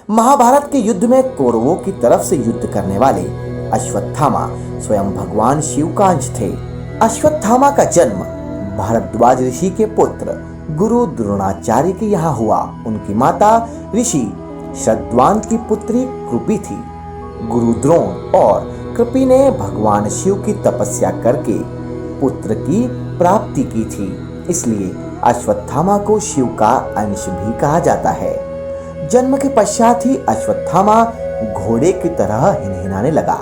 महाभारत के युद्ध में कौरवों की तरफ से युद्ध करने वाले अश्वत्थामा स्वयं भगवान शिव का अंश थे। अश्वत्थामा का जन्म भारद्वाज ऋषि के पुत्र गुरु द्रोणाचार्य के यहाँ हुआ। उनकी माता ऋषि श्रद्धान की पुत्री कृपि थी। गुरु द्रोण और कृपि ने भगवान शिव की तपस्या करके पुत्र की प्राप्ति की थी, इसलिए अश्वत्थामा को शिव का अंश भी कहा जाता है। जन्म के पश्चात ही अश्वत्थामा घोड़े की तरह हिनहिनाने लगा,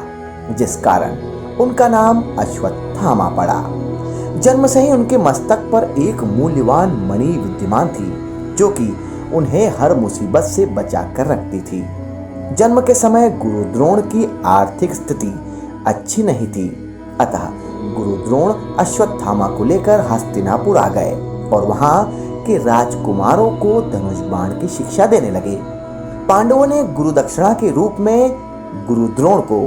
जिस कारण उनका नाम अश्वत्थामा पड़ा। जन्म से ही उनके मस्तक पर एक मूल्यवान मणि विद्यमान थी, जो कि उन्हें हर मुसीबत से बचा कर रखती थी। जन्म के समय गुरु द्रोण की आर्थिक स्थिति अच्छी नहीं थी, अतः गुरु द्रोण अश्वत्थामा को लेकर हस्तिनापुर आ गए और वहां के राजकुमारों को धनुष बाण की शिक्षा देने लगे। पांडवों ने गुरु दक्षिणा के रूप में गुरु द्रोण को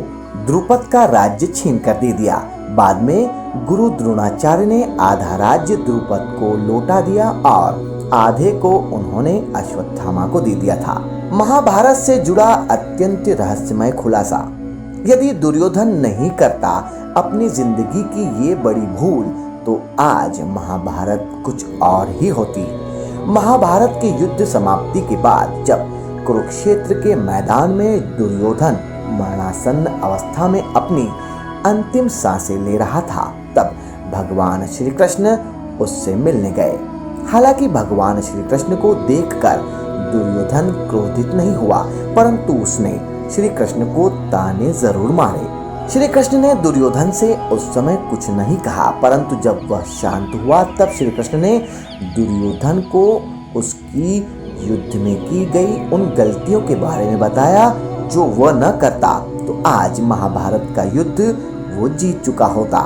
द्रुपद का राज्य छीन कर दे दिया। बाद में गुरु द्रोणाचार्य ने आधा राज्य द्रुपद को लौटा दिया और आधे को उन्होंने अश्वत्थामा को दे दिया था। महाभारत से जुड़ा अत्यंत रहस्यमय खुलासा। यदि दुर्योधन नहीं करता अपनी जिंदगी की ये बड़ी भूल, तो आज महाभारत कुछ और ही होती। महाभारत के युद्ध समाप्ति के बाद जब कुरुक्षेत्र के मैदान में दुर्योधन मरणासन्न अवस्था में अपनी अंतिम सांसें ले रहा था, तब भगवान श्री कृष्ण उससे मिलने गए। हालांकि भगवान श्री कृष्ण को देखकर दुर्योधन क्रोधित नहीं हुआ, परंतु उसने श्री कृष्ण को ताने जरूर मारे। श्री कृष्ण ने दुर्योधन से उस समय कुछ नहीं कहा, परंतु जब वह शांत हुआ तब श्री कृष्ण ने दुर्योधन को उसकी युद्ध में की गई उन गलतियों के बारे में बताया जो वह न करता तो आज महाभारत का युद्ध वो जीत चुका होता।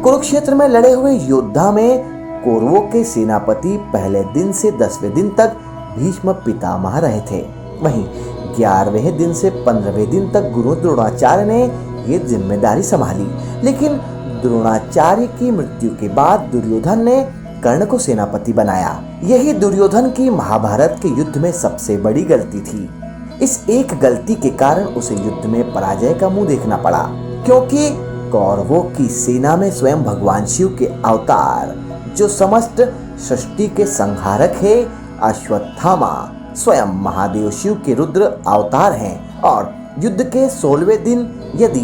कुरुक्षेत्र में लड़े हुए योद्धा में कौरवों के सेनापति पहले दिन से 10वें दिन तक भीष्म पितामह रहे थे। वहीं 11वें दिन से 15वें दिन तक गुरु द्रोणाचार्य ने ये जिम्मेदारी संभाली। लेकिन द्रोणाचार्य की मृत्यु के बाद दुर्योधन ने कर्ण को सेनापति बनाया। यही दुर्योधन की महाभारत के युद्ध में सबसे बड़ी गलती थी। इस एक गलती के कारण उसे युद्ध में पराजय का मुंह देखना पड़ा, क्योंकि कौरवों की सेना में स्वयं भगवान शिव के अवतार, जो समस्त सृष्टि के संहारक है, अश्वत्थामा स्वयं महादेव शिव के रुद्र अवतार हैं। और युद्ध के 16वें दिन यदि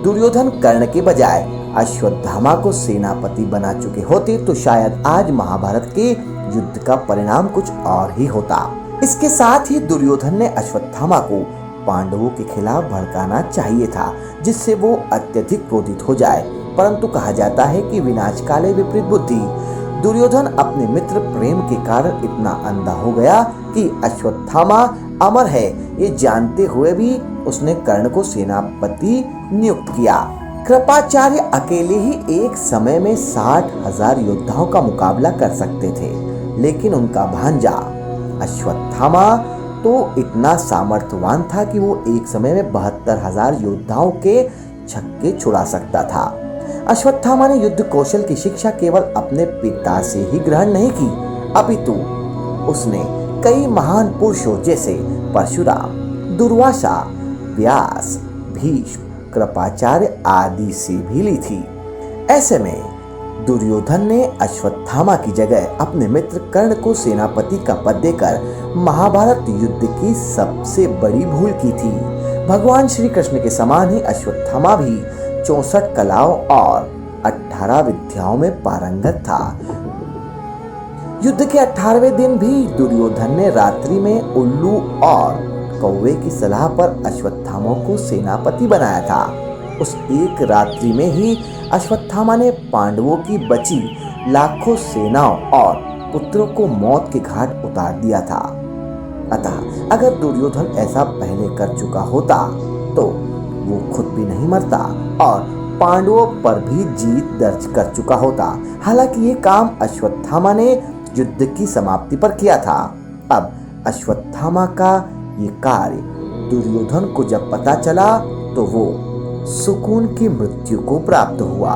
दुर्योधन कर्ण के बजाय अश्वत्थामा को सेनापति बना चुके होते तो शायद आज महाभारत के युद्ध का परिणाम कुछ और ही होता। इसके साथ ही दुर्योधन ने अश्वत्थामा को पांडवों के खिलाफ भड़काना चाहिए था, जिससे वो अत्यधिक क्रोधित हो जाए। परंतु कहा जाता है कि विनाश काले विपरीत बुद्धि। दुर्योधन अपने मित्र प्रेम के कारण इतना अंधा हो गया कि अश्वत्थामा अमर है ये जानते हुए भी उसने कर्ण को सेनापति नियुक्त किया। कृपाचार्य अकेले ही एक समय में 60,000 योद्धाओं का मुकाबला कर सकते थे, लेकिन उनका भांजा अश्वत्थामा तो इतना सामर्थ्यवान था कि वो एक समय में 72,000 योद्धाओं के छक्के छुड़ा सकता था। अश्वत्थामा ने युद्ध कौशल की शिक्षा केवल अपने पिता से ही ग्रहण नहीं की, अपितु उसने कई महान पुरुषों जैसे परशुराम, दुर्वासा, व्यास, भीष्म, कृपाचार्य आदि से भी ली थी। ऐसे में दुर्योधन ने अश्वत्थामा की जगह अपने मित्र कर्ण को सेनापति का पद देकर महाभारत युद्ध की सबसे बड़ी भूल की थी। भगवान श्री कृष्ण के समान ही अश्वत्थामा भी 64 कलाओं और 18 विद्याओं में पारंगत था। युद्ध के 18वें दिन भी दुर्योधन ने रात्रि में उल्लू और कौवे की सलाह पर अश्वत्थामा को सेनापति बनाया था। उस एक रात्रि में ही अश्वत्थामा ने पांडवों की बची लाखों सेनाओं और पुत्रों को मौत के घाट उतार दिया था। अतः अगर दुर्योधन ऐसा पहले कर चुका होता तो वो खुद भी नहीं मरता और पांडवों पर भी जीत दर्ज कर चुका होता। हालांकि ये काम अश्वत्थामा ने युद्ध की समाप्ति पर किया था। अब अश्वत्थामा का ये कार्य दुर्योधन को जब पता चला तो वो सुकून की मृत्यु को प्राप्त हुआ।